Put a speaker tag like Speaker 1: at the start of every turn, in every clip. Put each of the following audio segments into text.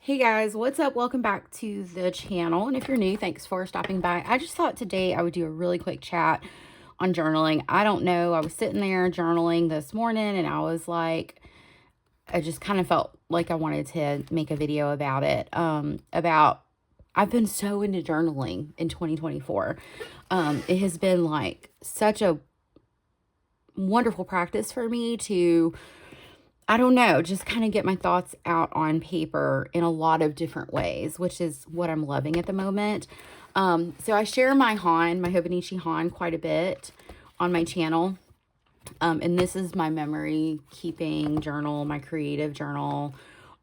Speaker 1: Hey guys, what's up? Welcome back to the channel. And if you're new, thanks for stopping by. I just thought today I would do a really quick chat on journaling. I don't know. I was sitting there journaling this morning and I was like, I just kind of felt like I wanted to make a video about it. I've been so into journaling in 2024. It has been like such a wonderful practice for me to, I don't know, just kind of get my thoughts out on paper in a lot of different ways, which is what I'm loving at the moment. So I share my Hobonichi Han quite a bit on my channel. And this is my memory keeping journal, my creative journal,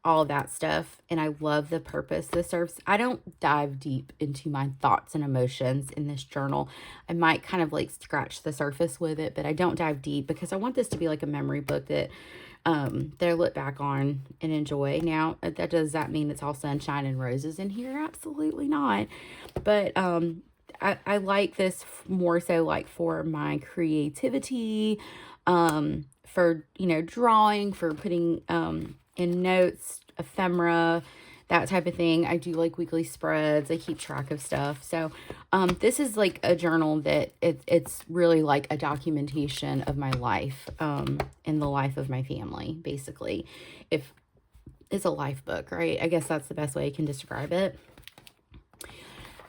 Speaker 1: all of that stuff. And I love the purpose this serves. I don't dive deep into my thoughts and emotions in this journal. I might kind of like scratch the surface with it, but I don't dive deep because I want this to be like a memory book that I look back on and enjoy. Now, does that mean it's all sunshine and roses in here? Absolutely not. But I like this more so like for my creativity, for, drawing, for putting in notes, ephemera, that type of thing. I do like weekly spreads. I keep track of stuff. So this is like a journal that it's really like a documentation of my life and the life of my family, basically. If it's a life book, right? I guess that's the best way I can describe it.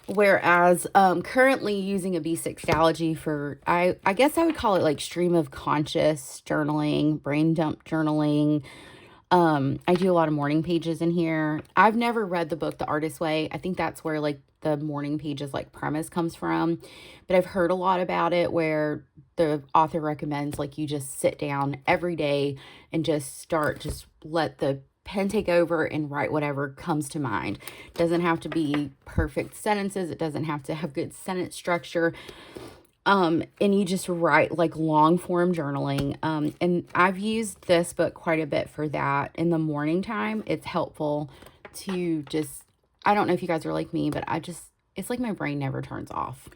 Speaker 1: Whereas currently using a B6 for, I guess I would call it like stream of conscious journaling, brain dump journaling. I do a lot of morning pages in here. I've never read the book The Artist's Way. I think that's where like the morning pages like premise comes from. But I've heard a lot about it where the author recommends like you just sit down every day and just let the pen take over and write whatever comes to mind. It doesn't have to be perfect sentences. It doesn't have to have good sentence structure. And you just write like long form journaling. And I've used this book quite a bit for that in the morning time. It's helpful to just, I don't know if you guys are like me, but it's like my brain never turns off.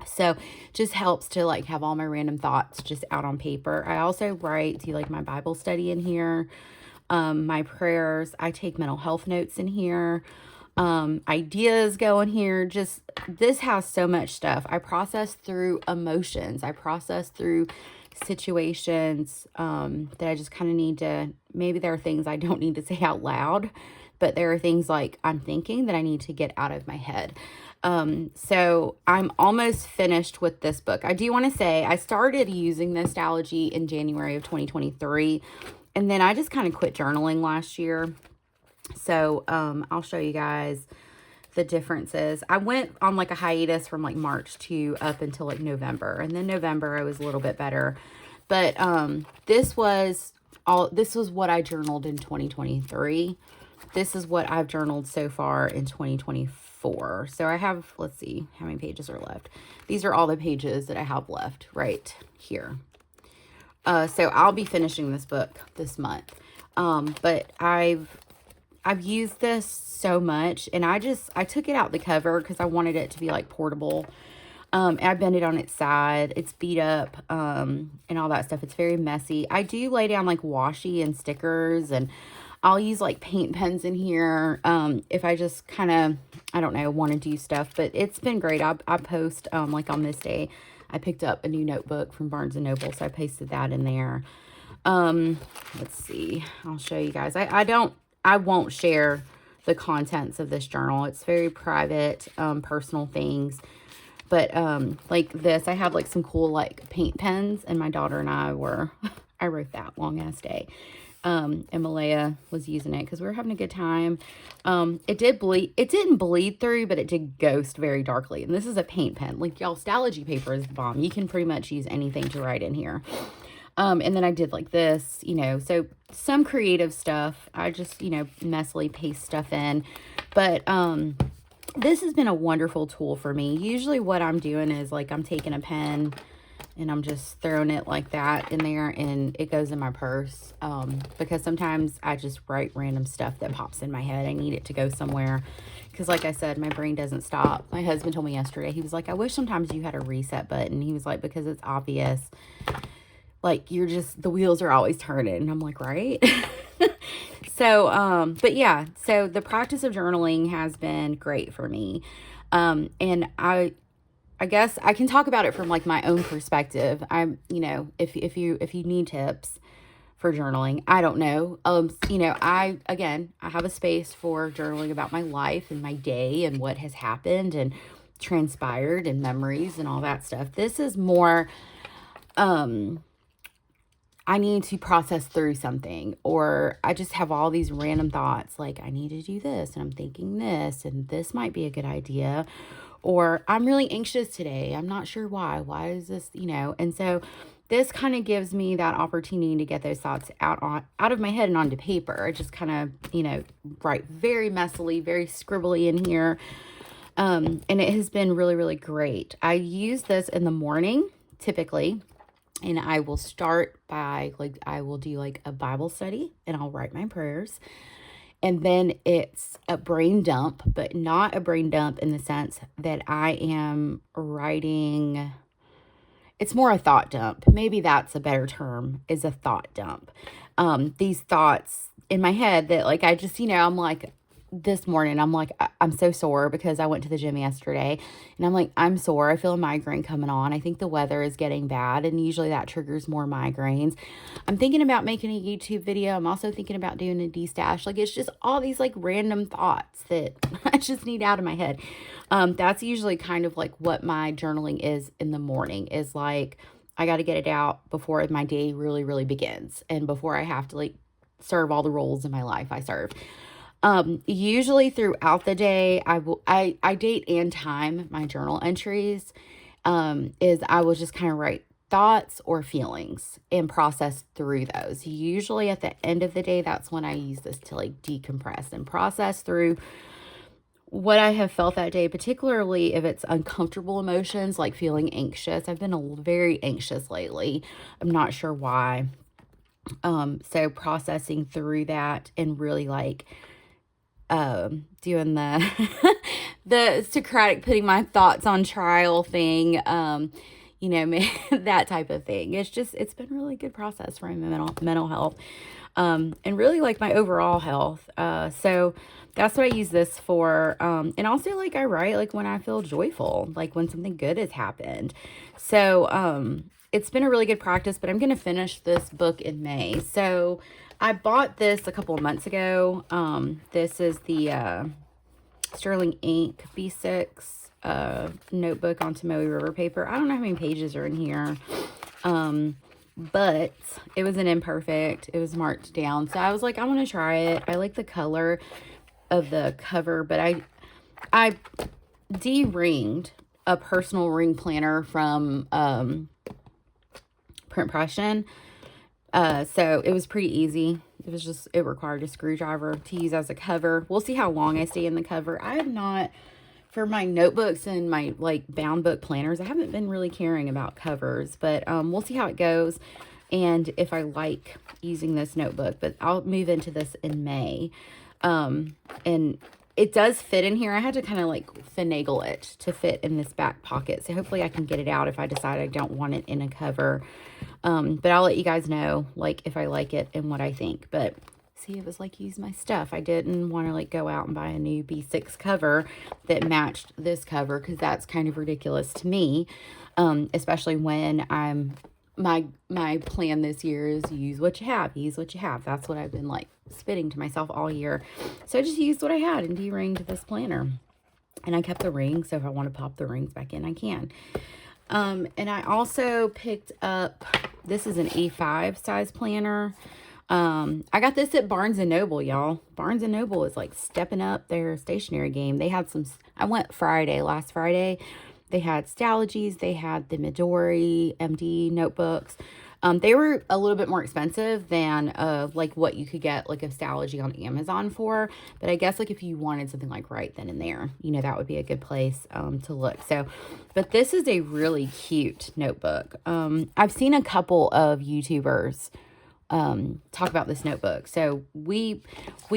Speaker 1: So just helps to like have all my random thoughts just out on paper. I also do like my Bible study in here, my prayers. I take mental health notes in here. Ideas go in here. This has so much stuff. I process through emotions. I process through situations that I just kind of need to, maybe there are things I don't need to say out loud, but there are things like I'm thinking that I need to get out of my head. So I'm almost finished with this book. I do want to say I started using Nostalgia in January of 2023, and then I just kind of quit journaling last year. So, I'll show you guys the differences. I went on like a hiatus from like March to up until like November. And then November I was a little bit better. But, this was what I journaled in 2023. This is what I've journaled so far in 2024. So I have, let's see how many pages are left. These are all the pages that I have left right here. So I'll be finishing this book this month. But I've used this so much, and I took it out the cover because I wanted it to be like portable. I bent it on its side. It's beat up, and all that stuff. It's very messy. I do lay down like washi and stickers, and I'll use like paint pens in here. If I just kind of, I don't know, want to do stuff, but it's been great. I post, like on this day, I picked up a new notebook from Barnes & Noble, so I pasted that in there. Let's see. I'll show you guys. I won't share the contents of this journal. It's very private, personal things. But, like this, I have like some cool like paint pens, and my daughter and I wrote that long ass day. And Malaya was using it because we were having a good time. It didn't bleed through, but it did ghost very darkly. And this is a paint pen. Like y'all, Stalogy paper is the bomb. You can pretty much use anything to write in here. And then I did like this, so some creative stuff. I just, messily paste stuff in. But this has been a wonderful tool for me. Usually what I'm doing is like I'm taking a pen and I'm just throwing it like that in there, and it goes in my purse. Because sometimes I just write random stuff that pops in my head. I need it to go somewhere. Because like I said, my brain doesn't stop. My husband told me yesterday, he was like, I wish sometimes you had a reset button. He was like, because it's obvious. Like, the wheels are always turning. And I'm like, right? But yeah, so the practice of journaling has been great for me. And I guess I can talk about it from like my own perspective. If you need tips for journaling, I don't know. I have a space for journaling about my life and my day and what has happened and transpired and memories and all that stuff. This is more I need to process through something, or I just have all these random thoughts like I need to do this and I'm thinking this and this might be a good idea, or I'm really anxious today. I'm not sure why. Why is this, And so this kind of gives me that opportunity to get those thoughts out of my head and onto paper. I just kind of, write very messily, very scribbly in here. And it has been really, really great. I use this in the morning typically. And I will start by I will do like a Bible study and I'll write my prayers. And then it's a brain dump, but not a brain dump in the sense that I am writing. It's more a thought dump. Maybe that's a better term, is a thought dump. These thoughts in my head that like, I just, I'm like, this morning, I'm like, I'm so sore because I went to the gym yesterday and I'm like, I'm sore. I feel a migraine coming on. I think the weather is getting bad and usually that triggers more migraines. I'm thinking about making a YouTube video. I'm also thinking about doing a D-stash. Like, it's just all these like random thoughts that I just need out of my head. That's usually kind of like what my journaling is in the morning, is like, I got to get it out before my day really, really begins. And before I have to like serve all the roles in my life I serve. Usually throughout the day, I date and time my journal entries, is I will just kind of write thoughts or feelings and process through those. Usually at the end of the day, that's when I use this to like decompress and process through what I have felt that day, particularly if it's uncomfortable emotions, like feeling anxious. I've been very anxious lately. I'm not sure why. So processing through that and really like, doing the the Socratic putting my thoughts on trial thing, that type of thing. It's been a really good process for my mental health, and really like my overall health. So that's what I use this for. And also like I write like when I feel joyful, like when something good has happened. So, it's been a really good practice, but I'm going to finish this book in May. So I bought this a couple of months ago. This is the Sterling Ink B6 notebook on Tomoe River paper. I don't know how many pages are in here, but it was an imperfect. It was marked down. So I was like, I want to try it. I like the color of the cover, but I de-ringed a personal ring planner from Print Pression. So it was pretty easy. It required a screwdriver to use as a cover. We'll see how long I stay in the cover. I have not, for my notebooks and my like bound book planners, I haven't been really caring about covers, but we'll see how it goes and if I like using this notebook. But I'll move into this in May. And it does fit in here. I had to kind of like finagle it to fit in this back pocket. So hopefully I can get it out if I decide I don't want it in a cover. But I'll let you guys know like if I like it and what I think. But see, it was like use my stuff. I didn't want to like go out and buy a new B6 cover that matched this cover because that's kind of ridiculous to me. Especially when my plan this year is use what you have. That's what I've been like spitting to myself all year. So I just used what I had and de-ringed this planner. And I kept the ring, so if I want to pop the rings back in, I can. And I also picked up, this is an A5 size planner. I got this at Barnes & Noble, y'all. Barnes & Noble is like stepping up their stationery game. They had I went last Friday. They had Stalogies. They had the Midori MD notebooks. They were a little bit more expensive than like what you could get like a Stalogy on Amazon for. But I guess like if you wanted something like right then and there, that would be a good place to look. So, but this is a really cute notebook. I've seen a couple of YouTubers talk about this notebook. So we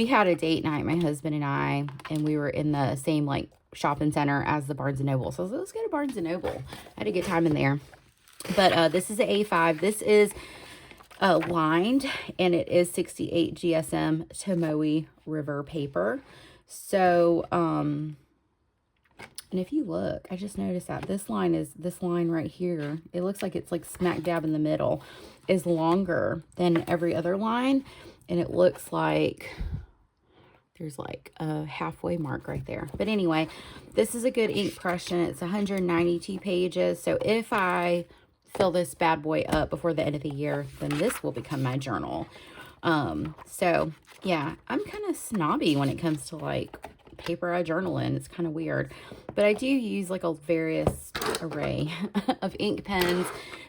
Speaker 1: had a date night, my husband and I, and we were in the same like shopping center as the Barnes & Noble. So let's go to Barnes & Noble. I had a good time in there. But this is an A5. This is lined, and it is 68 GSM Tomoe River paper. So, and if you look, I just noticed that this line right here, it looks like it's like smack dab in the middle, is longer than every other line. And it looks like there's like a halfway mark right there. But anyway, this is a good ink impression. It's 192 pages. So if I fill this bad boy up before the end of the year, then this will become my journal. So yeah, I'm kind of snobby when it comes to like paper I journal in. It's kind of weird, but I do use like a various array of ink pens,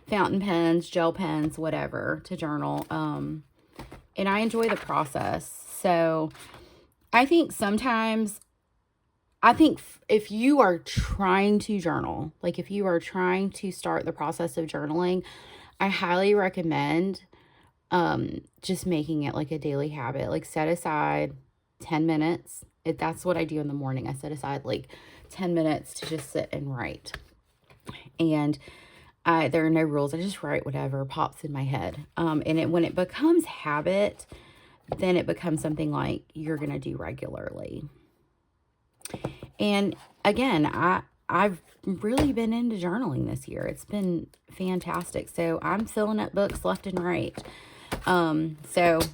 Speaker 1: fountain pens, gel pens, whatever to journal. And I enjoy the process. So I think if you are trying to journal, like if you are trying to start the process of journaling, I highly recommend just making it like a daily habit. Like set aside 10 minutes. That's what I do in the morning. I set aside like 10 minutes to just sit and write. And there are no rules. I just write whatever pops in my head. And when it becomes habit, then it becomes something like you're going to do regularly. And again, I've really been into journaling this year. It's been fantastic. So I'm filling up books left and right. And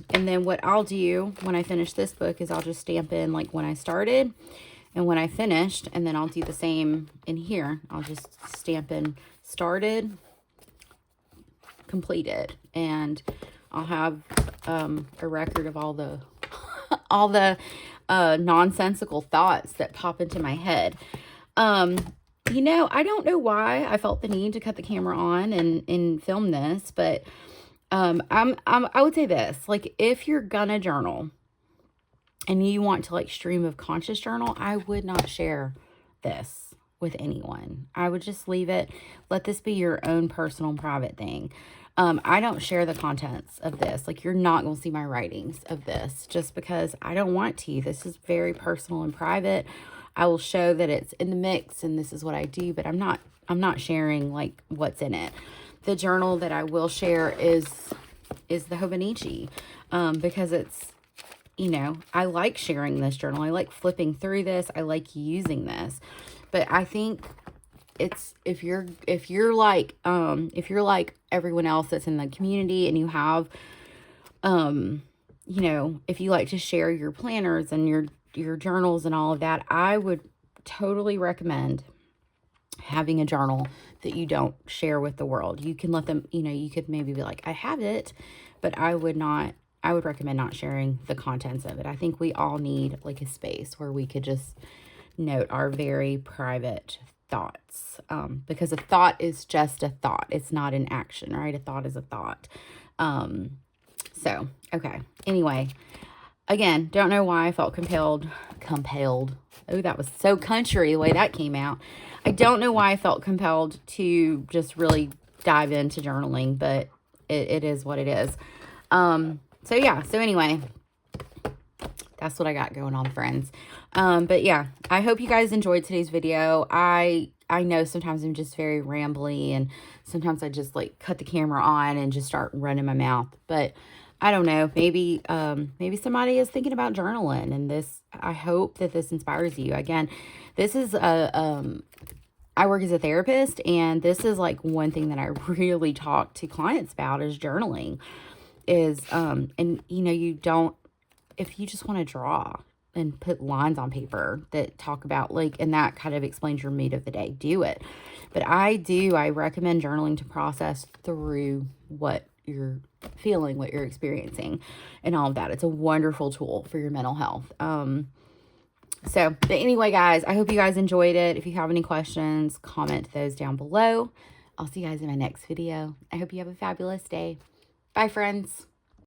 Speaker 1: then what I'll do when I finish this book is I'll just stamp in like when I started and when I finished, and then I'll do the same in here. I'll just stamp in started, completed, and I'll have a record of all the nonsensical thoughts that pop into my head. You know, I don't know why I felt the need to cut the camera on and film this, but I would say this, like if you're gonna journal and you want to like stream of conscious journal, I would not share this with anyone. I would just leave it. Let this be your own personal private thing. I don't share the contents of this. Like you're not going to see my writings of this just because I don't want to. This is very personal and private. I will show that it's in the mix and this is what I do, but I'm not sharing like what's in it. The journal that I will share is the Hobonichi, because it's, you know, I like sharing this journal. I like flipping through this. I like using this, but I think it's, if you're like everyone else that's in the community and you have, you know, if you like to share your planners and your journals and all of that, I would totally recommend having a journal that you don't share with the world. You can let them, you know, you could maybe be like, I have it, but I would recommend not sharing the contents of it. I think we all need like a space where we could just note our very private thoughts, because a thought is just a thought. It's not an action, right? A thought is a thought. So, okay. Anyway, again, don't know why I felt compelled. Oh, that was so country the way that came out. I don't know why I felt compelled to just really dive into journaling, but it is what it is. So yeah, so anyway, that's what I got going on, friends. But yeah, I hope you guys enjoyed today's video. I know sometimes I'm just very rambly and sometimes I just like cut the camera on and just start running my mouth, but I don't know, maybe somebody is thinking about journaling, and this, I hope that this inspires you. Again, this is I work as a therapist, and this is like one thing that I really talk to clients about is journaling. Is and you know, if you just want to draw and put lines on paper that talk about like, and that kind of explains your mood of the day, do it. But I recommend journaling to process through what you're feeling, what you're experiencing, and all of that. It's a wonderful tool for your mental health. But anyway, guys, I hope you guys enjoyed it. If you have any questions, comment those down below. I'll see you guys in my next video. I hope you have a fabulous day. Bye, friends.